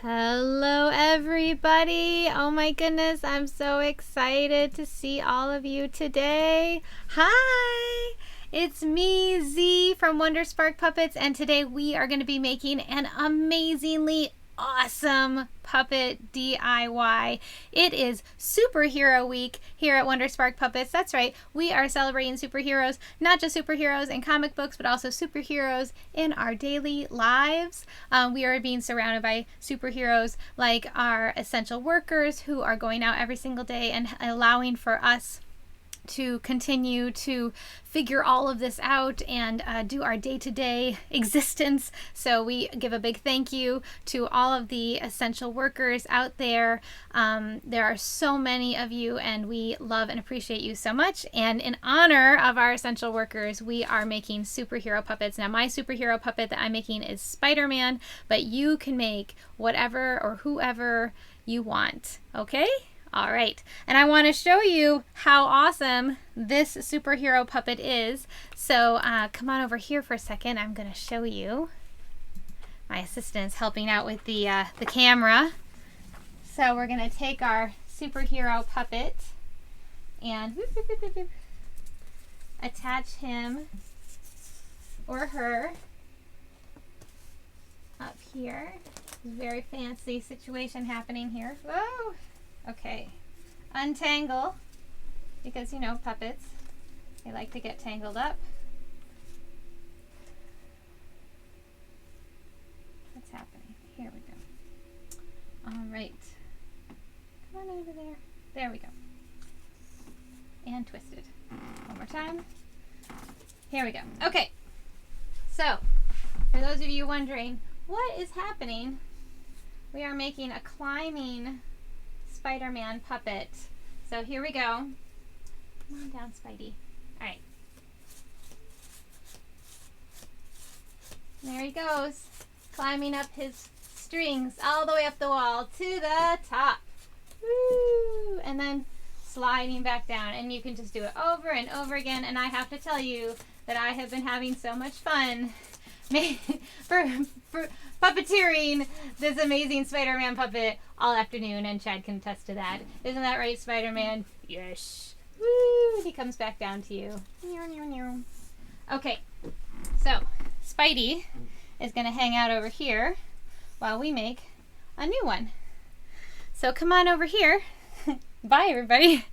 Hello everybody. Oh my goodness, I'm so excited to see all of you today. Hi, it's me, Z from Wonder Spark Puppets, and today we are going to be making an amazingly awesome puppet DIY. It is Superhero Week here at Wonder Spark Puppets. That's right, we are celebrating superheroes, not just superheroes in comic books, but also superheroes in our daily lives. We are being surrounded by superheroes like our essential workers who are going out every single day and allowing for us to continue to figure all of this out and do our day-to-day existence. So we give a big thank you to all of the essential workers out there. There are so many of you and we love and appreciate you so much. And in honor of our essential workers, we are making superhero puppets. Now my superhero puppet that I'm making is Spider-Man, but you can make whatever or whoever you want, okay? All right, and I want to show you how awesome this superhero puppet is. So come on over here for a second. I'm going to show you. My assistant is helping out with the camera. So we're going to take our superhero puppet and attach him or her up here. Very fancy situation happening here. Whoa! Okay, untangle, because you know puppets, they like to get tangled up. What's happening? Here we go. All right, come on over there. There we go. And twisted. One more time. Here we go. Okay, so for those of you wondering what is happening, we are making a climbing Spider-Man puppet. So here we go. Come on down, Spidey. All right. There he goes, climbing up his strings all the way up the wall to the top. Woo! And then sliding back down. And you can just do it over and over again. And I have to tell you that I have been having so much fun for puppeteering this amazing Spider-Man puppet all afternoon, and Chad can attest to that. Isn't that right, Spider-Man? Yes. Woo! He comes back down to you. Okay, so Spidey is going to hang out over here while we make a new one. So come on over here. Bye, everybody.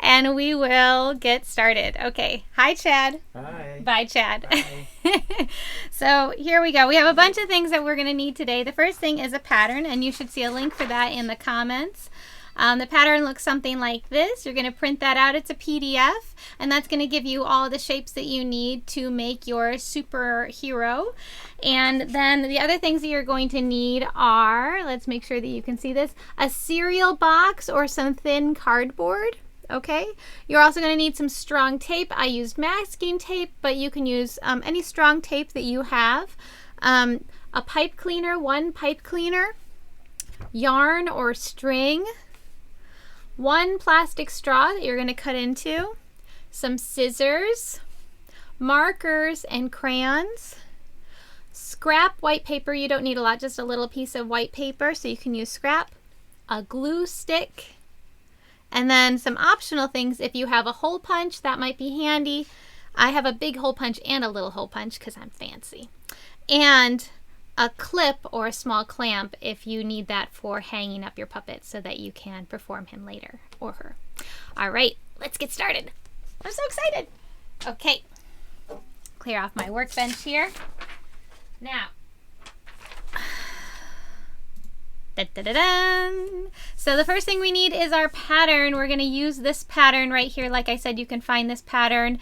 And we will get started. Okay. Hi, Chad. Hi. Bye, Chad. Bye. So here we go. We have a bunch of things that we're going to need today. The first thing is a pattern, and you should see a link for that in the comments. The pattern looks something like this. You're going to print that out. It's a PDF, and that's going to give you all the shapes that you need to make your superhero. And then the other things that you're going to need are, let's make sure that you can see this, a cereal box or some thin cardboard. Okay, you're also going to need some strong tape. I used masking tape, but you can use any strong tape that you have. A pipe cleaner, one pipe cleaner, yarn or string, one plastic straw that you're going to cut into, some scissors, markers and crayons, scrap white paper. You don't need a lot, just a little piece of white paper, so you can use scrap, a glue stick, and then some optional things. If you have a hole punch, that might be handy. I have a big hole punch and a little hole punch because I'm fancy. And a clip or a small clamp if you need that for hanging up your puppet so that you can perform him later, or her. All right, let's get started. I'm so excited. Okay, clear off my workbench here. Now, so the first thing we need is our pattern. We're going to use this pattern right here. Like I said, you can find this pattern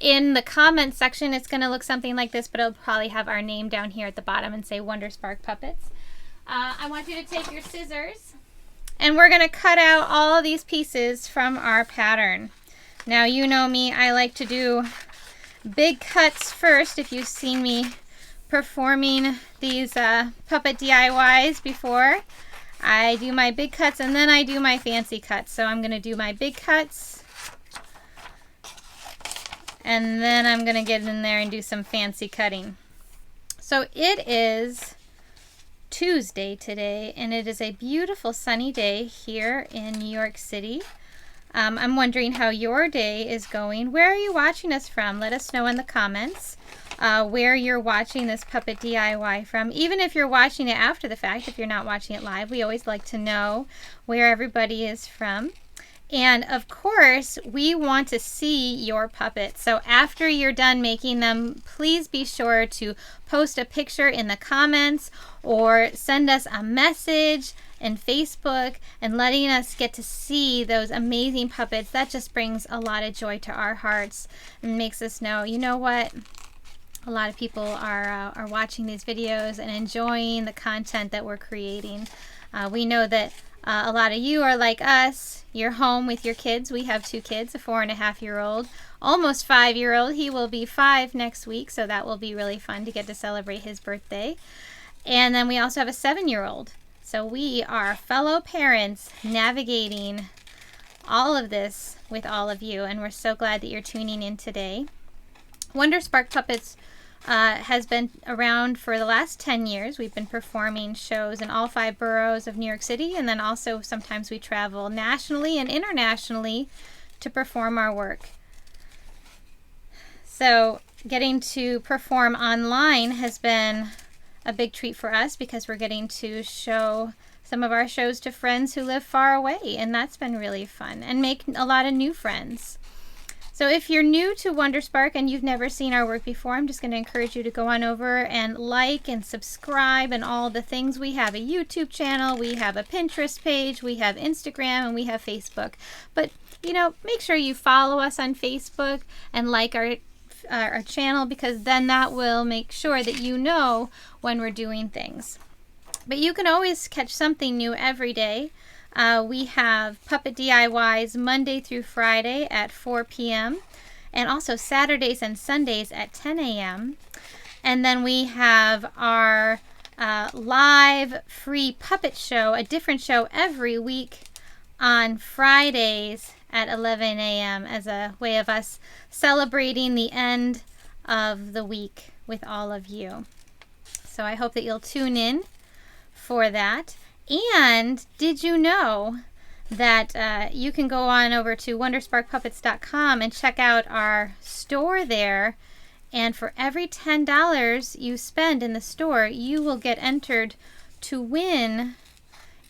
in the comments section. It's going to look something like this, but it'll probably have our name down here at the bottom and say Wonder Spark Puppets. I want you to take your scissors, and we're going to cut out all of these pieces from our pattern. Now, you know me, I like to do big cuts first. If you've seen me performing these puppet DIYs before, I do my big cuts and then I do my fancy cuts. So I'm going to do my big cuts, and then I'm going to get in there and do some fancy cutting. So it is Tuesday today, and it is a beautiful sunny day here in New York City. I'm wondering how your day is going. Where are you watching us from? Let us know in the comments where you're watching this puppet DIY from. Even if you're watching it after the fact, if you're not watching it live, we always like to know where everybody is from. And of course, we want to see your puppets. So after you're done making them, please be sure to post a picture in the comments or send us a message in Facebook and letting us get to see those amazing puppets. That just brings a lot of joy to our hearts and makes us know, you know what? A lot of people are watching these videos and enjoying the content that we're creating. We know that a lot of you are like us. You're home with your kids. We have 2 kids, a 4.5-year-old, almost 5-year-old. He will be 5 next week, so that will be really fun to get to celebrate his birthday. And then we also have a 7-year-old. So we are fellow parents navigating all of this with all of you, and we're so glad that you're tuning in today. Wonder Spark Puppets has been around for the last 10 years. We've been performing shows in all 5 boroughs of New York City, and then also sometimes we travel nationally and internationally to perform our work. So getting to perform online has been a big treat for us because we're getting to show some of our shows to friends who live far away, and that's been really fun and make a lot of new friends. So if you're new to Wonder Spark and you've never seen our work before, I'm just going to encourage you to go on over and like and subscribe and all the things. We have a YouTube channel, we have a Pinterest page, we have Instagram, and we have Facebook. But, you know, make sure you follow us on Facebook and like our channel, because then that will make sure that you know when we're doing things. But you can always catch something new every day. We have puppet DIYs Monday through Friday at 4 p.m. and also Saturdays and Sundays at 10 a.m. And then we have our live free puppet show, a different show every week on Fridays at 11 a.m. as a way of us celebrating the end of the week with all of you. So I hope that you'll tune in for that. And did you know that you can go on over to wondersparkpuppets.com and check out our store there, and for every $10 you spend in the store, you will get entered to win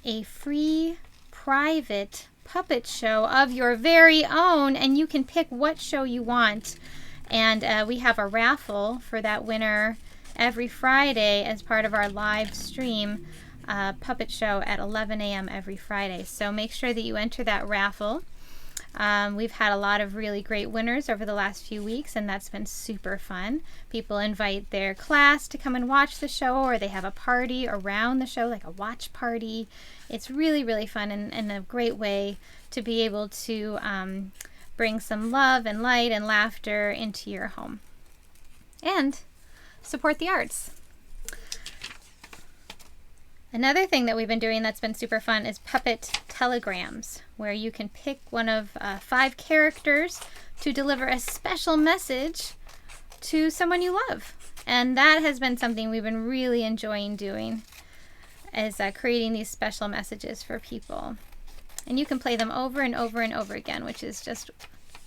a free private puppet show of your very own, and you can pick what show you want. And we have a raffle for that winner every Friday as part of our live stream puppet show at 11 a.m. every Friday. So make sure that you enter that raffle. We've had a lot of really great winners over the last few weeks, and that's been super fun. People invite their class to come and watch the show, or they have a party around the show, like a watch party. It's really, really fun and a great way to be able to bring some love and light and laughter into your home and support the arts. Another thing that we've been doing that's been super fun is puppet telegrams, where you can pick one of 5 characters to deliver a special message to someone you love. And that has been something we've been really enjoying doing, is creating these special messages for people. And you can play them over and over and over again, which is just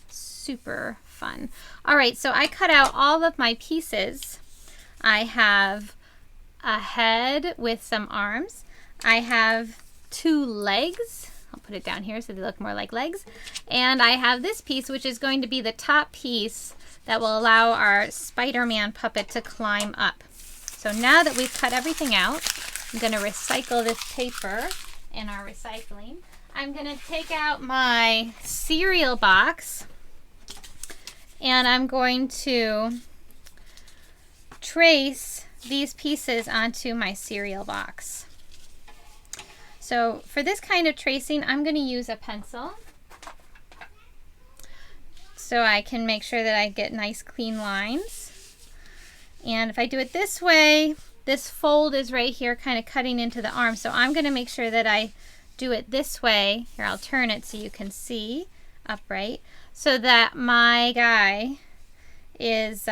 super fun. All right, so I cut out all of my pieces. I have a head with some arms. I have 2 legs. I'll put it down here so they look more like legs. And I have this piece, which is going to be the top piece that will allow our Spider-Man puppet to climb up. So now that we've cut everything out, I'm going to recycle this paper in our recycling. I'm going to take out my cereal box, and I'm going to trace these pieces onto my cereal box. So for this kind of tracing, I'm going to use a pencil so I can make sure that I get nice clean lines. And if I do it this way, this fold is right here kind of cutting into the arm, so I'm going to make sure that I do it this way. Here, I'll turn it so you can see upright, so that my guy is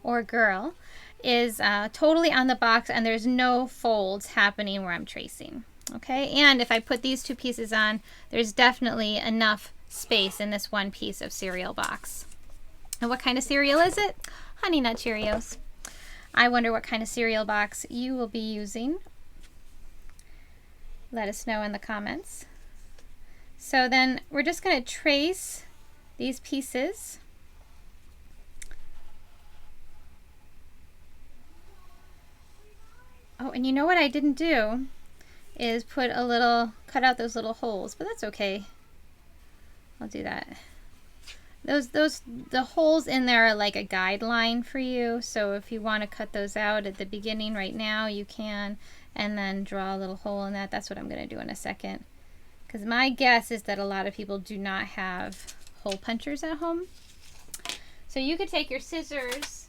or girl is totally on the box, and there's no folds happening where I'm tracing. Okay, and if I put these two pieces on, there's definitely enough space in this one piece of cereal box. And what kind of cereal is it? Honey Nut Cheerios. I wonder what kind of cereal box you will be using. Let us know in the comments. So then we're just going to trace these pieces. Oh, and you know what I didn't do is cut out those little holes, but that's okay. I'll do that. The holes in there are like a guideline for you, so if you want to cut those out at the beginning right now, you can, and then draw a little hole in that. That's what I'm going to do in a second, because my guess is that a lot of people do not have hole punchers at home. So you could take your scissors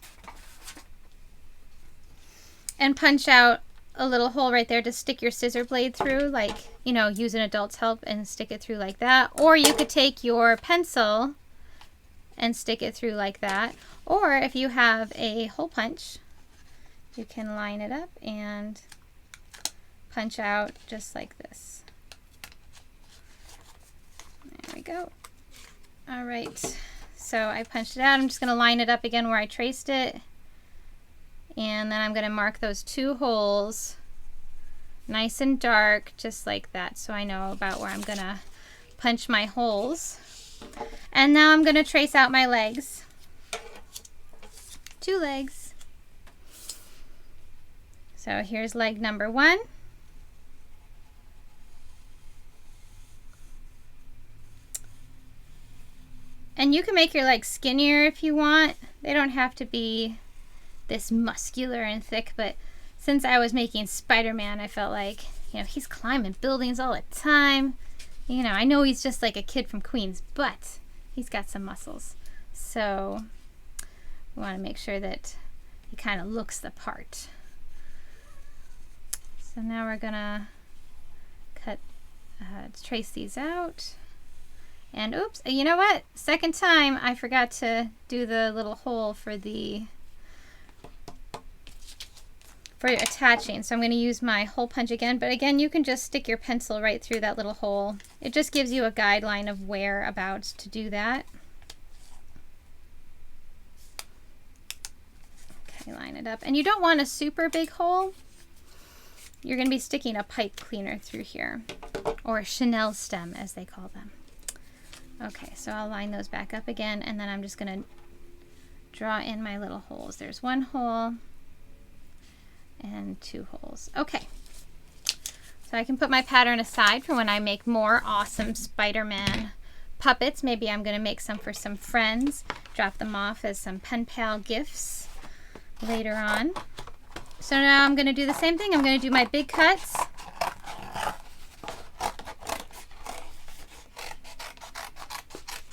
and punch out a little hole right there to stick your scissor blade through, like, you know, use an adult's help and stick it through like that. Or you could take your pencil and stick it through like that. Or if you have a hole punch, you can line it up and punch out just like this. There we go. All right, so I punched it out. I'm just going to line it up again where I traced it. And then I'm going to mark those two holes nice and dark, just like that, so I know about where I'm going to punch my holes. And now I'm going to trace out my legs. 2 legs. So here's leg number 1. And you can make your legs skinnier if you want. They don't have to be this muscular and thick, but since I was making Spider-Man, I felt like, you know, he's climbing buildings all the time. You know, I know he's just like a kid from Queens, but he's got some muscles. So we want to make sure that he kind of looks the part. So now we're gonna trace these out. And oops, you know what? Second time I forgot to do the little hole for attaching, so I'm going to use my hole punch again, but again you can just stick your pencil right through that little hole. It just gives you a guideline of whereabouts to do that. Okay, line it up. And you don't want a super big hole. You're going to be sticking a pipe cleaner through here, or a Chanel stem as they call them. Okay, so I'll line those back up again, and then I'm just going to draw in my little holes. There's 1 hole and 2 holes. Okay, so I can put my pattern aside for when I make more awesome Spider-Man puppets. Maybe I'm going to make some for some friends, drop them off as some pen pal gifts later on. So now I'm going to do the same thing. I'm going to do my big cuts.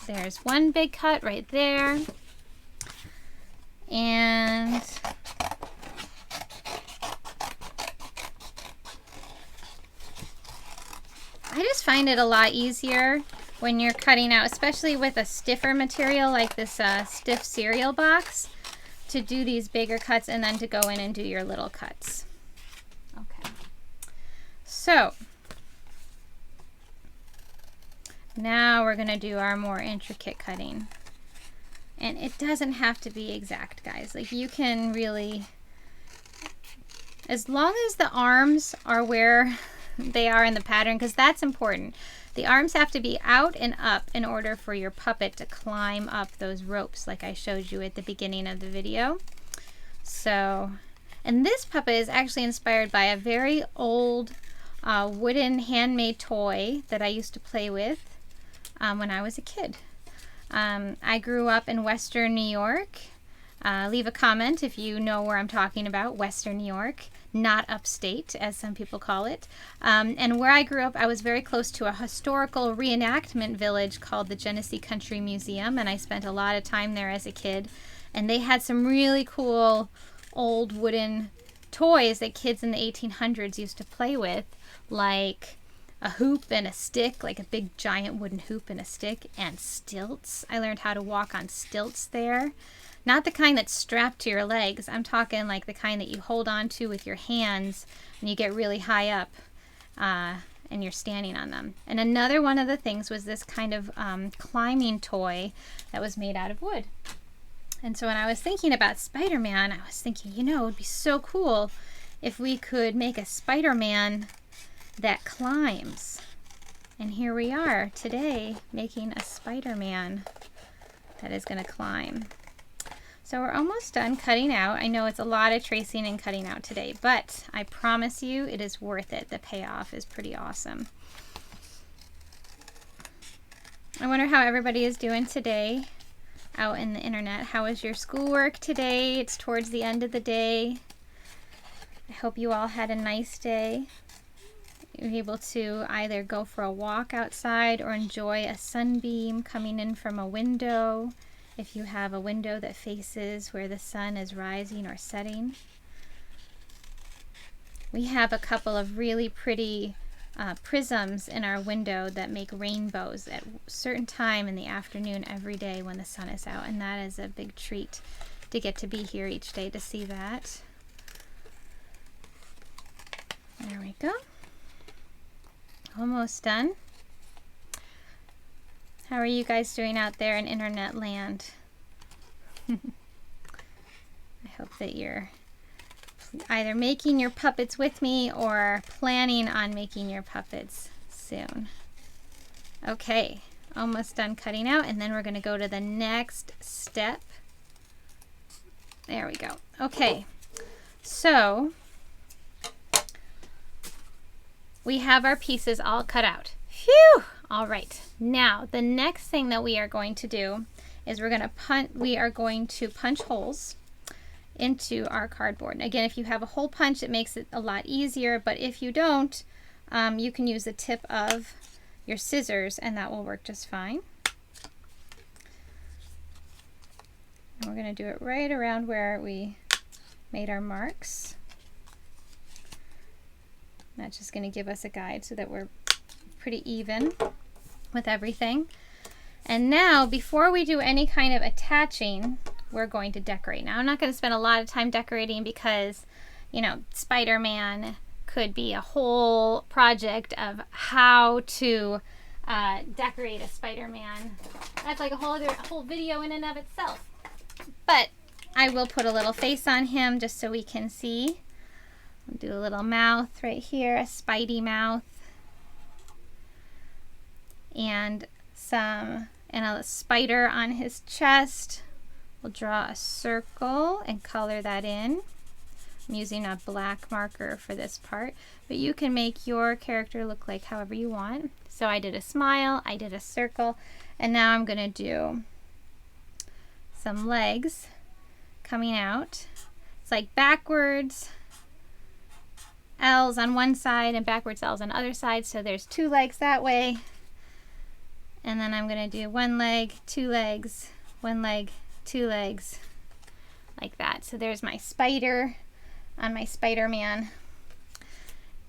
There's 1 big cut right there. And I just find it a lot easier when you're cutting out, especially with a stiffer material like this stiff cereal box, to do these bigger cuts and then to go in and do your little cuts. Okay. So now we're going to do our more intricate cutting. And it doesn't have to be exact, guys. Like, you can really, as long as the arms are where they are in the pattern, because that's important. The arms have to be out and up in order for your puppet to climb up those ropes like I showed you at the beginning of the video. So, and this puppet is actually inspired by a very old wooden handmade toy that I used to play with when I was a kid. I grew up in Western New York. Leave a comment if you know where I'm talking about, Western New York, not upstate, as some people call it. And where I grew up, I was very close to a historical reenactment village called the Genesee Country Museum, and I spent a lot of time there as a kid. And they had some really cool old wooden toys that kids in the 1800s used to play with, like a hoop and a stick, like a big giant wooden hoop and a stick, and stilts. I learned how to walk on stilts there. Not the kind that's strapped to your legs. I'm talking like the kind that you hold on to with your hands and you get really high up and you're standing on them. And another one of the things was this kind of climbing toy that was made out of wood. And so when I was thinking about Spider-Man, I was thinking, you know, it would be so cool if we could make a Spider-Man that climbs. And here we are today making a Spider-Man that is going to climb. So we're almost done cutting out. I know it's a lot of tracing and cutting out today, but I promise you it is worth it. The payoff is pretty awesome. I wonder how everybody is doing today out in the internet. How is your schoolwork today? It's towards the end of the day. I hope you all had a nice day. You're able to either go for a walk outside or enjoy a sunbeam coming in from a window, if you have a window that faces where the sun is rising or setting. We have a couple of really pretty prisms in our window that make rainbows at a certain time in the afternoon every day when the sun is out, and that is a big treat to get to be here each day to see that. There we go. Almost done. How are you guys doing out there in internet land? I hope that you're either making your puppets with me or planning on making your puppets soon. Okay, almost done cutting out, and then we're going to go to the next step. There we go. Okay, so we have our pieces all cut out. Phew! All right. Now, the next thing that we are going to do is we are going to punch holes into our cardboard. Again, if you have a hole punch, it makes it a lot easier, but if you don't, you can use the tip of your scissors and that will work just fine. And we're going to do it right around where we made our marks. That's just going to give us a guide so that we're pretty even with everything. And now, before we do any kind of attaching, we're going to decorate. Now, I'm not going to spend a lot of time decorating because, you know, Spider-Man could be a whole project of how to decorate a Spider-Man. That's like a whole video in and of itself. But I will put a little face on him just so we can see. I'll do a little mouth right here, a Spidey mouth, and a spider on his chest. We'll draw a circle and color that in. I'm using a black marker for this part, but you can make your character look like however you want. So I did a smile, I did a circle, and now I'm going to do some legs coming out. It's like backwards L's on one side and backwards L's on the other side, so there's two legs that way. And then I'm going to do one leg, two legs, one leg, two legs, like that. So there's my spider on my Spider-Man.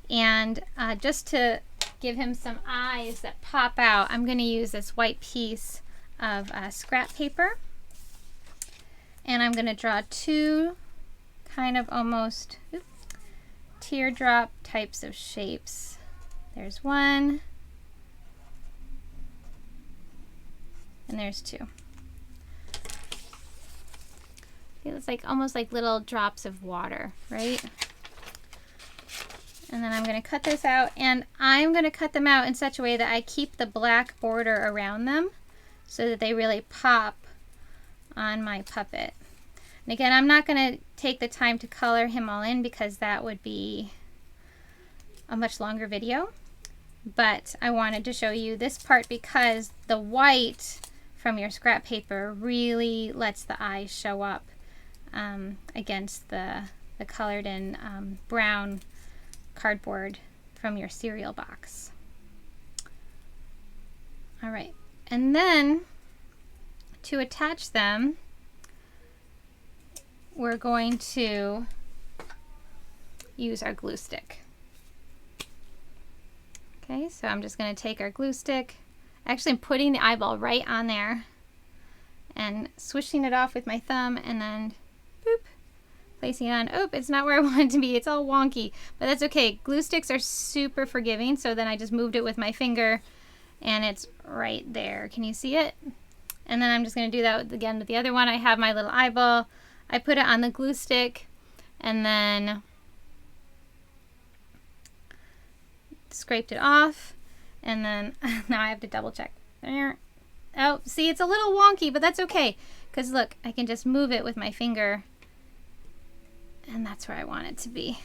And just to give him some eyes that pop out, I'm going to use this white piece of scrap paper. And I'm going to draw two kind of almost teardrop types of shapes. There's one, and there's two. It's like almost like little drops of water, right? And then I'm going to cut this out, and I'm going to cut them out in such a way that I keep the black border around them so that they really pop on my puppet. And again, I'm not going to take the time to color him all in because that would be a much longer video. But I wanted to show you this part because the white from your scrap paper really lets the eyes show up against the colored in brown cardboard from your cereal box. All right, and then to attach them, we're going to use our glue stick. Okay, so I'm just going to take our glue stick. Actually, I'm putting the eyeball right on there, and swishing it off with my thumb and then boop, placing it on. Oh, it's not where I want it to be. It's all wonky, but that's okay. Glue sticks are super forgiving, so then I just moved it with my finger and it's right there. Can you see it? And then I'm just going to do that again with the other one. I have my little eyeball. I put it on the glue stick and then scraped it off, and then now I have to double check. There. Oh, see, it's a little wonky, but that's okay, because look, I can just move it with my finger, and that's where I want it to be.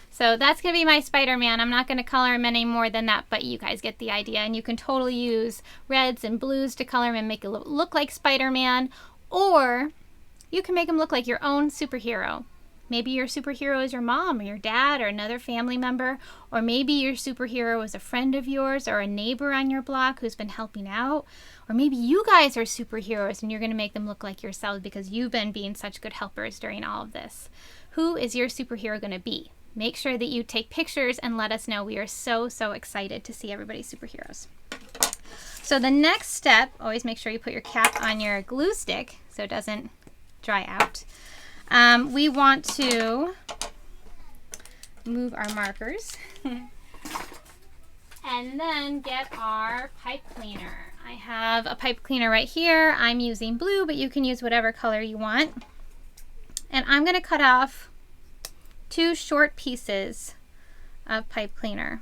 So that's going to be my Spider-Man. I'm not going to color him any more than that, but you guys get the idea, and you can totally use reds and blues to color him and make it look like Spider-Man, or you can make him look like your own superhero. Maybe your superhero is your mom or your dad or another family member, or maybe your superhero is a friend of yours or a neighbor on your block who's been helping out, or maybe you guys are superheroes and you're going to make them look like yourselves because you've been being such good helpers during all of this. Who is your superhero going to be? Make sure that you take pictures and let us know. We are so, so excited to see everybody's superheroes. So the next step, always make sure you put your cap on your glue stick so it doesn't dry out. We want to move our markers and then get our pipe cleaner. I have a pipe cleaner right here. I'm using blue, but you can use whatever color you want. And I'm going to cut off 2 short pieces of pipe cleaner.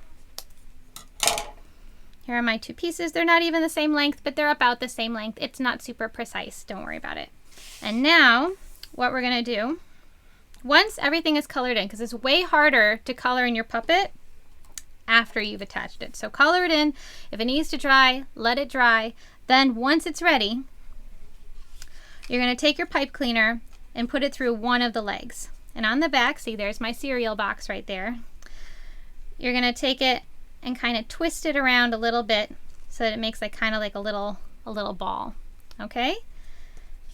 Here are my 2 pieces. They're not even the same length, but they're about the same length. It's not super precise. Don't worry about it. And now what we're going to do, once everything is colored in, because it's way harder to color in your puppet after you've attached it. So color it in. If it needs to dry, let it dry. Then once it's ready, you're going to take your pipe cleaner and put it through one of the legs. And on the back, see, there's my cereal box right there. You're going to take it and kind of twist it around a little bit so that it makes like kind of like a little ball. Okay?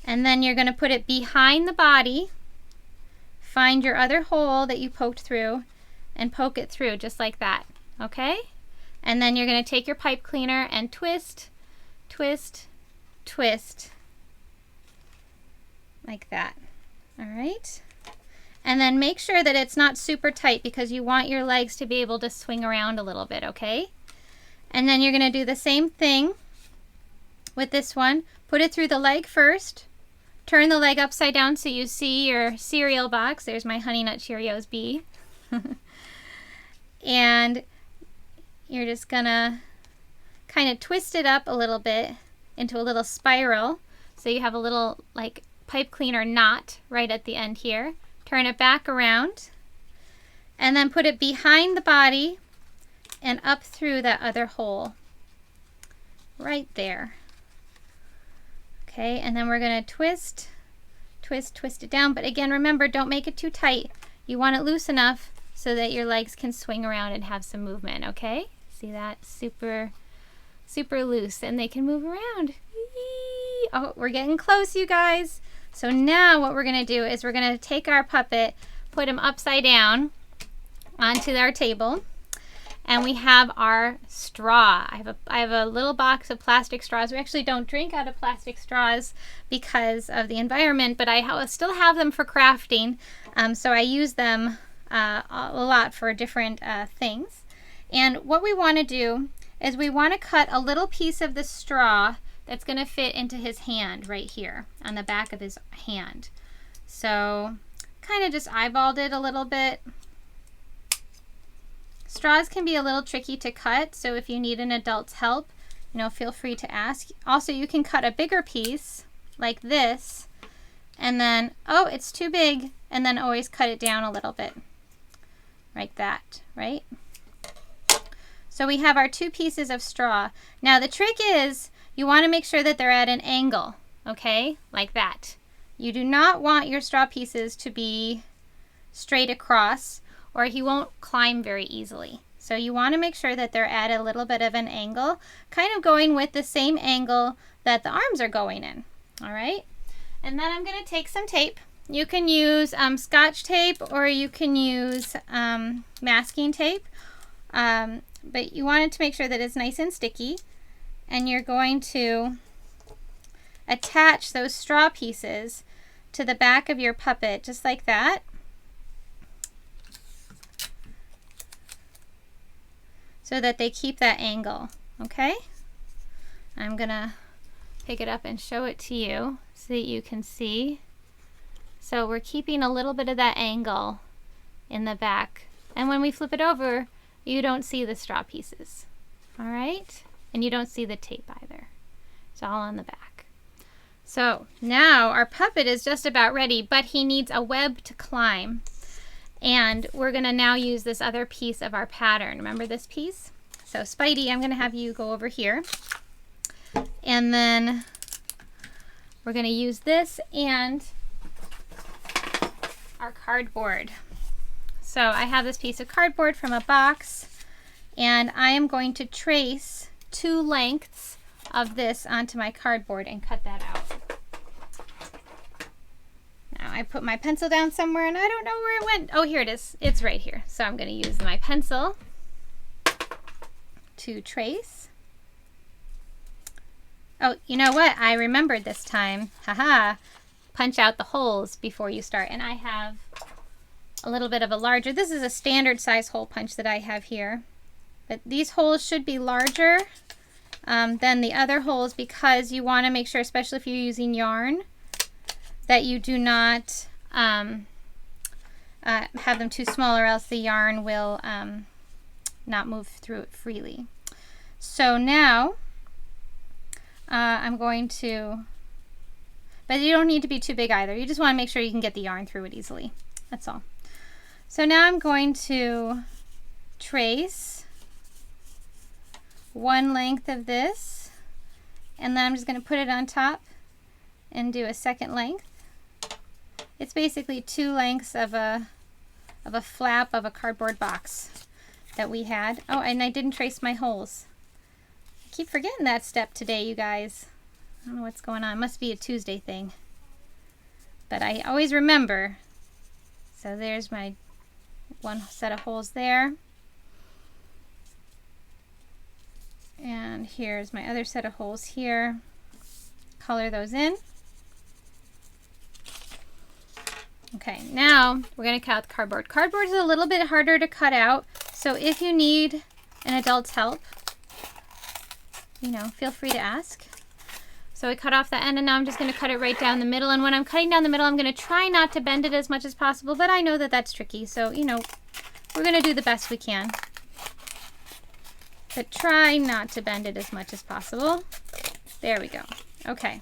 And then you're going to put it behind the body. Find your other hole that you poked through and poke it through just like that. Okay? And then you're going to take your pipe cleaner and twist, twist, twist. Like that. All right? And then make sure that it's not super tight because you want your legs to be able to swing around a little bit, okay? And then you're going to do the same thing with this one. Put it through the leg first. Turn the leg upside down so you see your cereal box. There's my Honey Nut Cheerios bee. And you're just going to kind of twist it up a little bit into a little spiral. So you have a little like pipe cleaner knot right at the end here. Turn it back around and then put it behind the body and up through that other hole right there. Okay, and then we're going to twist, twist, twist it down. But again, remember, don't make it too tight. You want it loose enough so that your legs can swing around and have some movement, okay? See that? Super, super loose, and they can move around. Whee! Oh, we're getting close, you guys. So now what we're going to do is we're going to take our puppet, put him upside down onto our table, and we have our straw. I have a little box of plastic straws. We actually don't drink out of plastic straws because of the environment, but I still have them for crafting, so I use them a lot for different things. And what we want to do is we want to cut a little piece of the straw that's going to fit into his hand right here on the back of his hand. So kind of just eyeballed it a little bit. Straws can be a little tricky to cut, so if you need an adult's help, feel free to ask. Also, you can cut a bigger piece like this, and then, oh, it's too big, and then always cut it down a little bit like that, right? So we have our 2 pieces of straw. Now the trick is you want to make sure that they're at an angle, okay, like that. You do not want your straw pieces to be straight across, or he won't climb very easily. So you want to make sure that they're at a little bit of an angle, kind of going with the same angle that the arms are going in. All right. And then I'm going to take some tape. You can use Scotch tape, or you can use masking tape, but you want it to make sure that it's nice and sticky. And you're going to attach those straw pieces to the back of your puppet, just like that. So that they keep that angle, okay? I'm gonna pick it up and show it to you so that you can see. So we're keeping a little bit of that angle in the back. And when we flip it over, you don't see the straw pieces, all right? And you don't see the tape either. It's all on the back. So now our puppet is just about ready, but he needs a web to climb. And we're gonna now use this other piece of our pattern. Remember this piece? So Spidey, I'm gonna have you go over here. And then we're gonna use this and our cardboard. So I have this piece of cardboard from a box, and I am going to trace 2 lengths of this onto my cardboard and cut that out. Now I put my pencil down somewhere and I don't know where it went. Oh, here it is. It's right here. So I'm going to use my pencil to trace. Oh, you know what? I remembered this time. Haha. Punch out the holes before you start. And I have a little bit of a larger, this is a standard size hole punch that I have here. But these holes should be larger than the other holes because you want to make sure, especially if you're using yarn, that you do not have them too small, or else the yarn will not move through it freely. So now I'm going to, but you don't need to be too big either. You just want to make sure you can get the yarn through it easily. That's all. So now I'm going to trace 1 length of this, and then I'm just going to put it on top and do a 2nd length. It's basically 2 lengths of a flap of a cardboard box that we had. Oh, and I didn't trace my holes. I keep forgetting that step today, you guys. I don't know what's going on. It must be a Tuesday thing. But I always remember. So there's my 1 set of holes there. And here's my other set of holes here. Color those in. Okay, now we're going to cut out the cardboard. Cardboard is a little bit harder to cut out, so if you need an adult's help, you know, feel free to ask. So I cut off the end, and now I'm just going to cut it right down the middle. And when I'm cutting down the middle, I'm going to try not to bend it as much as possible, but I know that that's tricky, so, you know, we're going to do the best we can. But try not to bend it as much as possible. There we go. Okay.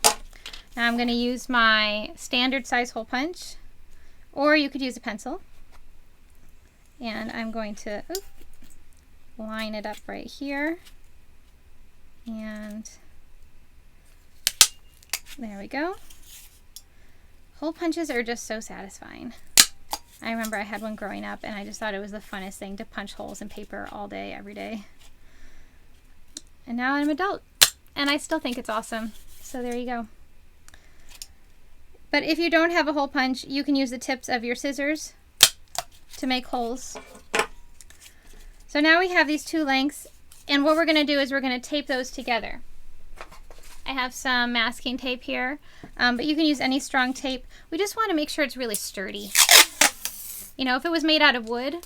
Now I'm going to use my standard size hole punch, or you could use a pencil. And I'm going to line it up right here. And there we go. Hole punches are just so satisfying. I remember I had one growing up, and I just thought it was the funnest thing to punch holes in paper all day, every day. And now I'm an adult, and I still think it's awesome. So there you go. But if you don't have a hole punch, you can use the tips of your scissors to make holes. So now we have these 2 lengths, and what we're going to do is we're going to tape those together. I have some masking tape here, but you can use any strong tape. We just want to make sure it's really sturdy. You know, if it was made out of wood,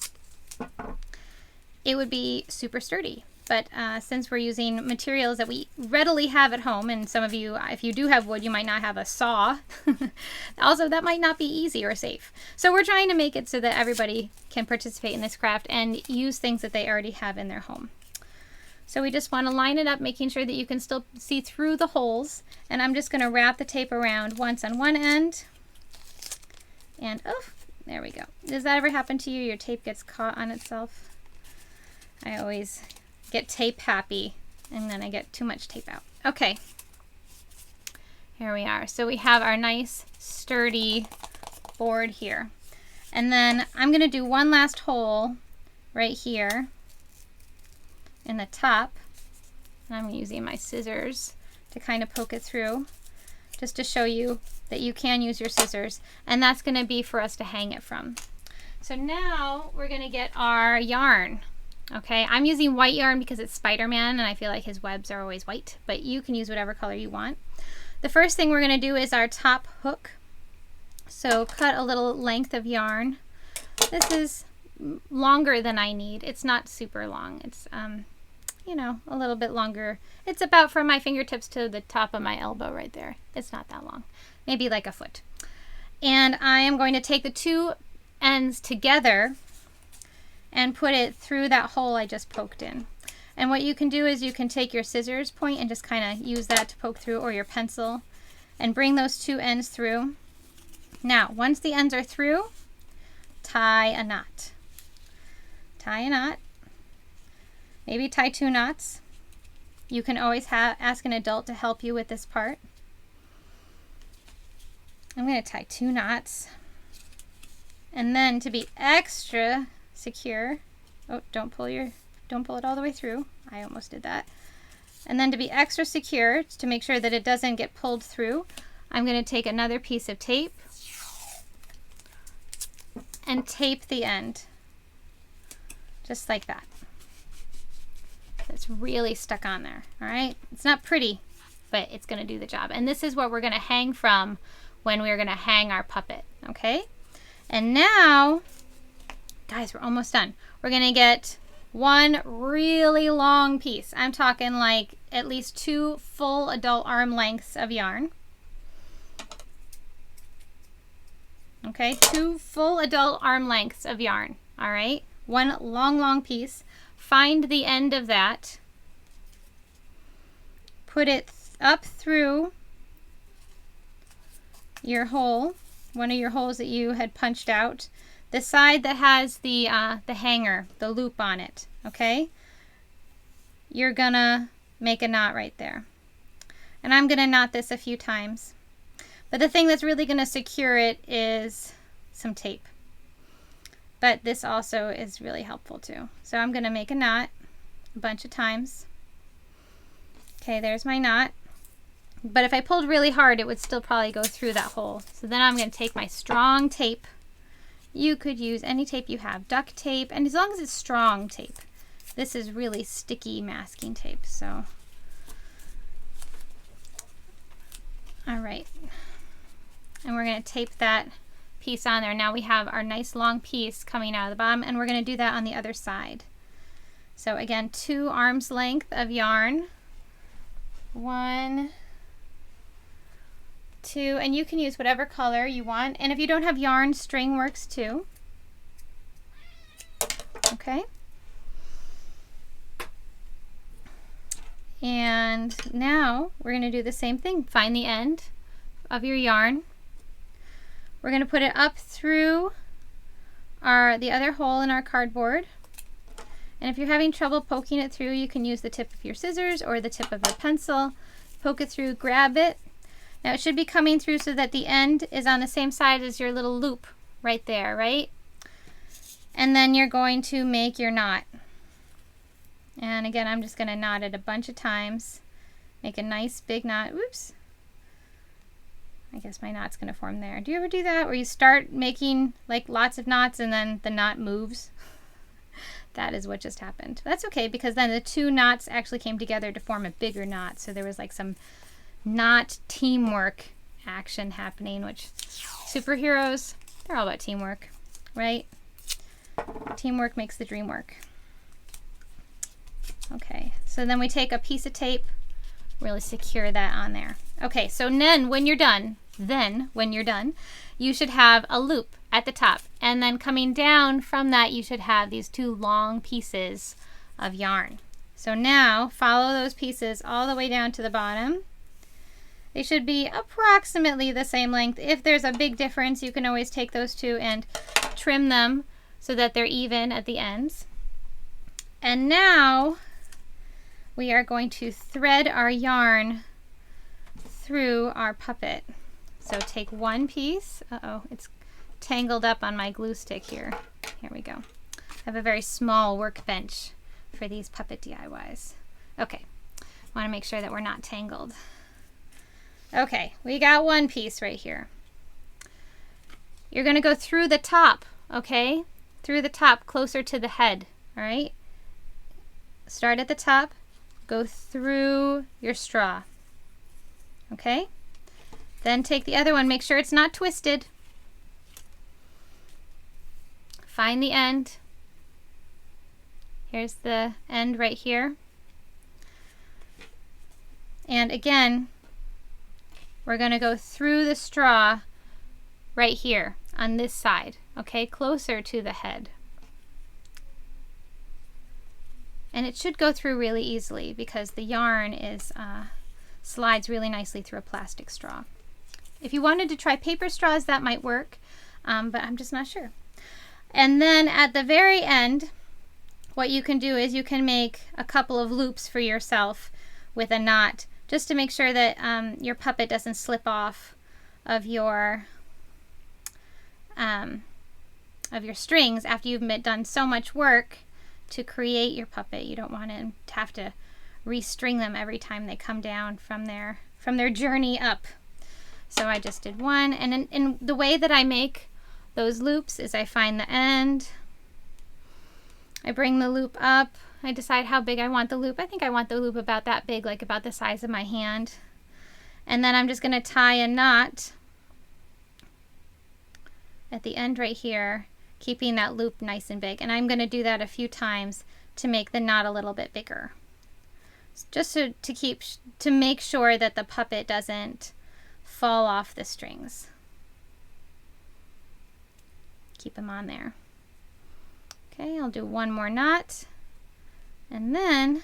it would be super sturdy. But since we're using materials that we readily have at home, and some of you, if you do have wood, you might not have a saw. Also, that might not be easy or safe. So we're trying to make it so that everybody can participate in this craft and use things that they already have in their home. So we just want to line it up, making sure that you can still see through the holes. And I'm just going to wrap the tape around once on one end. And, oh, there we go. Does that ever happen to you? Your tape gets caught on itself? I always get tape happy, and then I get too much tape out. Okay, here we are. So we have our nice sturdy board here, and then I'm going to do one last hole right here in the top. I'm using my scissors to kind of poke it through, just to show you that you can use your scissors, and that's going to be for us to hang it from. So now we're going to get our yarn. Okay, I'm using white yarn because it's Spider-Man and I feel like his webs are always white, but you can use whatever color you want. The first thing we're going to do is our top hook. So cut a little length of yarn. This is longer than I need. It's not super long. It's, you know, a little bit longer. It's about from my fingertips to the top of my elbow right there. It's not that long. Maybe like a foot. And I am going to take the two ends together and put it through that hole I just poked in. And what you can do is you can take your scissors point and just kind of use that to poke through, or your pencil, and bring those two ends through. Now, once the ends are through, tie a knot. Tie a knot. Maybe tie 2 knots. You can always ask an adult to help you with this part. I'm going to tie 2 knots. And then to be extra secure, oh, don't pull it all the way through. I almost did that. And then to be extra secure, to make sure that it doesn't get pulled through, I'm going to take another piece of tape and tape the end. Just like that. It's really stuck on there, all right? It's not pretty, but it's going to do the job. And this is what we're going to hang from when we're going to hang our puppet, okay? And now, guys, we're almost done. We're going to get one really long piece. I'm talking like at least 2 full adult arm lengths of yarn. Okay, 2 full adult arm lengths of yarn, all right? One long piece. Find the end of that. Put it up through your hole, one of your holes that you had punched out. The side that has the hanger, the loop on it, okay? You're gonna make a knot right there. And I'm gonna knot this a few times. But the thing that's really gonna secure it is some tape. But this also is really helpful too. So I'm gonna make a knot a bunch of times. Okay, there's my knot. But if I pulled really hard, it would still probably go through that hole. So then I'm gonna take my strong tape. You could use any tape you have, duct tape, and as long as it's strong tape. This is really sticky masking tape, so. All right, and we're gonna tape that piece on there. Now we have our nice long piece coming out of the bottom, and we're gonna do that on the other side. So again, 2 arms length of yarn. 1, 2, and you can use whatever color you want. And if you don't have yarn, string works too. Okay. And now we're going to do the same thing. Find the end of your yarn. We're going to put it up through the other hole in our cardboard. And if you're having trouble poking it through, you can use the tip of your scissors or the tip of a pencil. Poke it through, grab it. Now it should be coming through so that the end is on the same side as your little loop right there, right? And then you're going to make your knot. And again, I'm just going to knot it a bunch of times. Make a nice big knot. Oops. I guess my knot's going to form there. Do you ever do that where you start making like lots of knots and then the knot moves? That is what just happened. That's okay, because then the 2 knots actually came together to form a bigger knot. So there was like some knot teamwork action happening, which superheroes, they're all about teamwork, right? Teamwork makes the dream work. Okay, so then we take a piece of tape, really secure that on there. Okay, so then when you're done, you should have a loop at the top, and then coming down from that you should have these 2 long pieces of yarn. So now follow those pieces all the way down to the bottom. They should be approximately the same length. If there's a big difference, you can always take those 2 and trim them so that they're even at the ends. And now we are going to thread our yarn through our puppet. So take one piece. Uh-oh, it's tangled up on my glue stick here. Here we go. I have a very small workbench for these puppet DIYs. Okay, want to make sure that we're not tangled. Okay, we got one piece right here. You're going to go through the top, okay? Through the top, closer to the head, all right? Start at the top, go through your straw, okay? Then take the other one, make sure it's not twisted. Find the end. Here's the end right here. And again, we're going to go through the straw right here on this side, okay, closer to the head. And it should go through really easily because the yarn is slides really nicely through a plastic straw. If you wanted to try paper straws, that might work, but I'm just not sure. And then at the very end, what you can do is you can make a couple of loops for yourself with a knot, just to make sure that your puppet doesn't slip off of your strings after you've done so much work to create your puppet. You don't want to have to restring them every time they come down from their journey up. So I just did one, and in the way that I make those loops is I find the end, I bring the loop up, I decide how big I want the loop. I think I want the loop about that big, like about the size of my hand. And then I'm just going to tie a knot at the end right here, keeping that loop nice and big. And I'm going to do that a few times to make the knot a little bit bigger. Just to make sure that the puppet doesn't fall off the strings. Keep them on there. Okay, I'll do one more knot. And then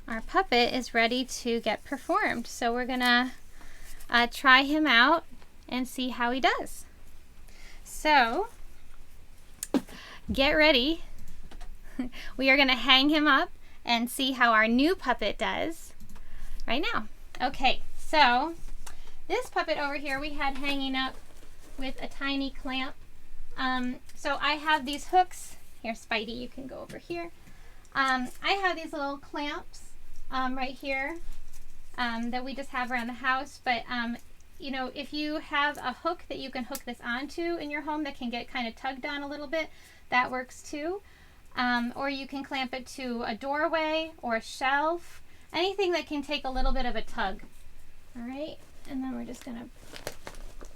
our puppet is ready to get performed. So we're gonna try him out and see how he does. So get ready. We are gonna hang him up and see how our new puppet does right now. Okay, so this puppet over here we had hanging up with a tiny clamp. So I have these hooks. Here, Spidey, you can go over here. I have these little clamps right here that we just have around the house. But, you know, if you have a hook that you can hook this onto in your home that can get kind of tugged on a little bit, that works too. Or you can clamp it to a doorway or a shelf, anything that can take a little bit of a tug. All right, and then we're just going to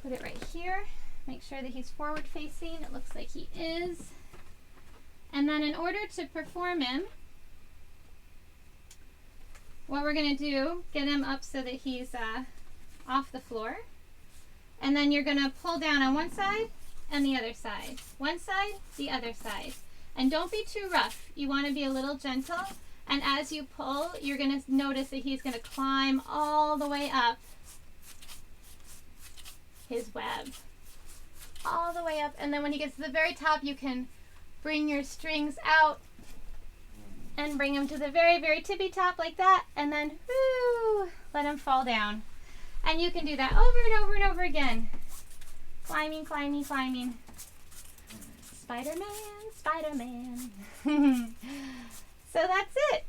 put it right here. Make sure that he's forward facing. It looks like he is. And then in order to perform him, what we're going to do, get him up so that he's off the floor. And then you're going to pull down on one side and the other side. One side, the other side. And don't be too rough. You want to be a little gentle. And as you pull, you're going to notice that he's going to climb all the way up his web. All the way up. And then when he gets to the very top, you can bring your strings out and bring him to the very, very tippy top like that. And then, whoo, let him fall down. And you can do that over and over and over again. Climbing, climbing, climbing. Spider-Man, Spider-Man. So that's it.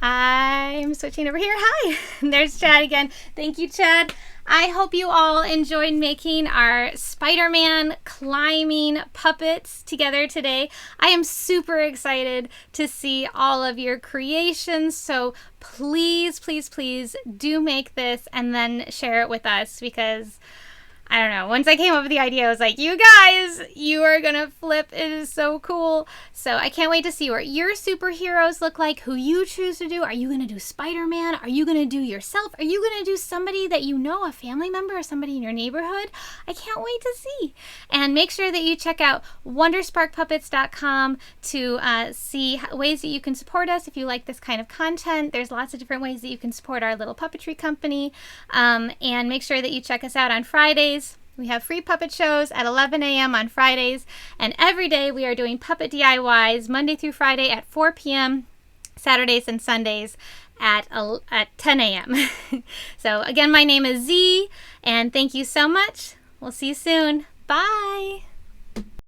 I'm switching over here. Hi, there's Chad again. Thank you, Chad. I hope you all enjoyed making our Spider-Man climbing puppets together today. I am super excited to see all of your creations. So please, please, please do make this and then share it with us, because I don't know. Once I came up with the idea, I was like, you guys, you are going to flip. It is so cool. So I can't wait to see what your superheroes look like, who you choose to do. Are you going to do Spider-Man? Are you going to do yourself? Are you going to do somebody that you know, a family member or somebody in your neighborhood? I can't wait to see. And make sure that you check out wondersparkpuppets.com to see ways that you can support us if you like this kind of content. There's lots of different ways that you can support our little puppetry company. And make sure that you check us out on Fridays. We have free puppet shows at 11 a.m. on Fridays, and every day we are doing puppet DIYs Monday through Friday at 4 p.m., Saturdays and Sundays at 10 a.m. So again, my name is Z, and thank you so much. We'll see you soon. Bye.